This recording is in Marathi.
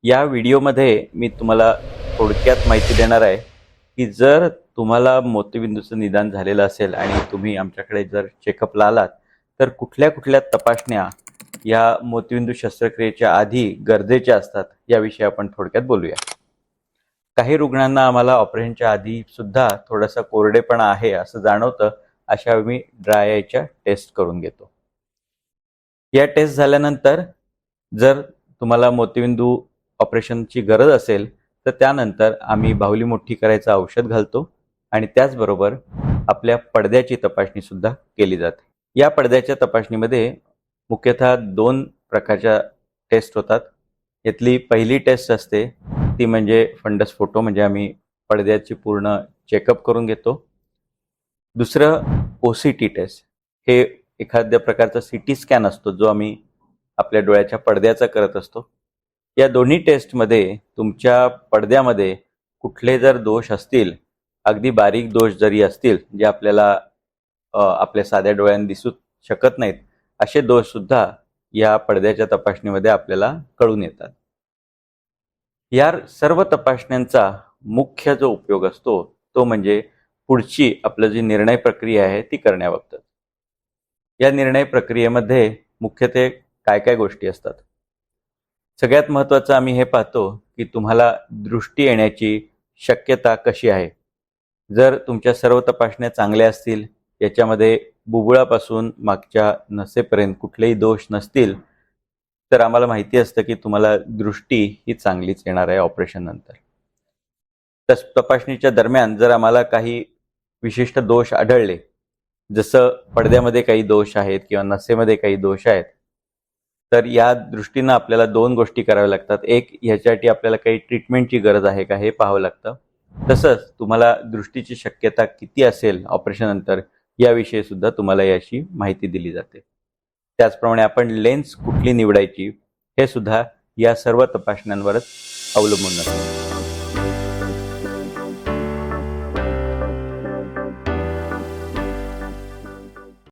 या व्हिडिओमध्ये मी तुम्हाला थोडक्यात माहिती देणार आहे की जर तुम्हाला मोतीबिंदूचं निदान झालेलं असेल आणि तुम्ही आमच्याकडे जर चेकअपला आलात तर कुठल्या कुठल्या तपासण्या या मोतीबिंदू शस्त्रक्रियेच्या आधी गरजेच्या असतात याविषयी आपण थोडक्यात बोलूया। काही रुग्णांना आम्हाला ऑपरेशनच्या आधी सुद्धा थोडासा कोरडेपणा आहे असं जाणवतं, अशा वेळी ड्राय आयच्या टेस्ट करून घेतो। या टेस्ट झाल्यानंतर जर तुम्हाला मोतीबिंदू ऑपरेशनची गरज असेल तर त्यानंतर आम्ही बाहुली मोठी करायचं औषध घालतो आणि त्याचबरोबर आपल्या पडद्याची तपासणी सुद्धा केली जाते। या पडद्याच्या तपासणीमध्ये मुख्यतः 2 प्रकारच्या टेस्ट होतात। यातली पहिली टेस्ट असते ती म्हणजे फंडस फोटो, म्हणजे आम्ही पडद्याची पूर्ण चेकअप करून घेतो। दुसरं ओसीटी टेस्ट, हे एखाद्या प्रकारचा सीटी स्कॅन असतो जो आम्ही आपल्या डोळ्याच्या पडद्याचा करत असतो। या दोन्ही टेस्टमध्ये तुमच्या पडद्यामध्ये कुठले जर दोष असतील, अगदी बारीक दोष जरी असतील जे आपल्याला आपल्या साध्या डोळ्यांनी दिसू शकत नाहीत, असे दोष सुद्धा या पडद्याच्या तपासणीमध्ये आपल्याला कळून येतात। या सर्व तपासण्यांचा मुख्य जो उपयोग असतो तो म्हणजे पुढची आपली जी निर्णय प्रक्रिया आहे ती करण्याबाबत। या निर्णय प्रक्रियेमध्ये मुख्यत्वे काय काय गोष्टी असतात। सगळ्यात महत्त्वाचं आम्ही हे पाहतो की तुम्हाला दृष्टी येण्याची शक्यता कशी आहे। जर तुमच्या सर्व तपासण्या चांगल्या असतील, याच्यामध्ये बुबुळापासून मागच्या नसेपर्यंत कुठलेही दोष नसतील, तर आम्हाला माहिती असतं की तुम्हाला दृष्टी ही चांगलीच येणार आहे ऑपरेशन नंतर। तपासणीच्या दरम्यान जर आम्हाला काही विशिष्ट दोष आढळले, जसं पडद्यामध्ये काही दोष आहेत किंवा नसेमध्ये काही दोष आहेत, तर या दृष्टीनं आपल्याला 2 गोष्टी कराव्या लागतात। एक, ह्याच्यासाठी आपल्याला काही ट्रीटमेंटची गरज आहे का हे पाहावं लागतं। तसंच तुम्हाला दृष्टीची शक्यता किती असेल ऑपरेशन नंतर याविषयी सुद्धा तुम्हाला याची माहिती दिली जाते। त्याचप्रमाणे आपण लेन्स कुठली निवडायची हे सुद्धा या सर्व तपासण्यांवरच अवलंबून असतं।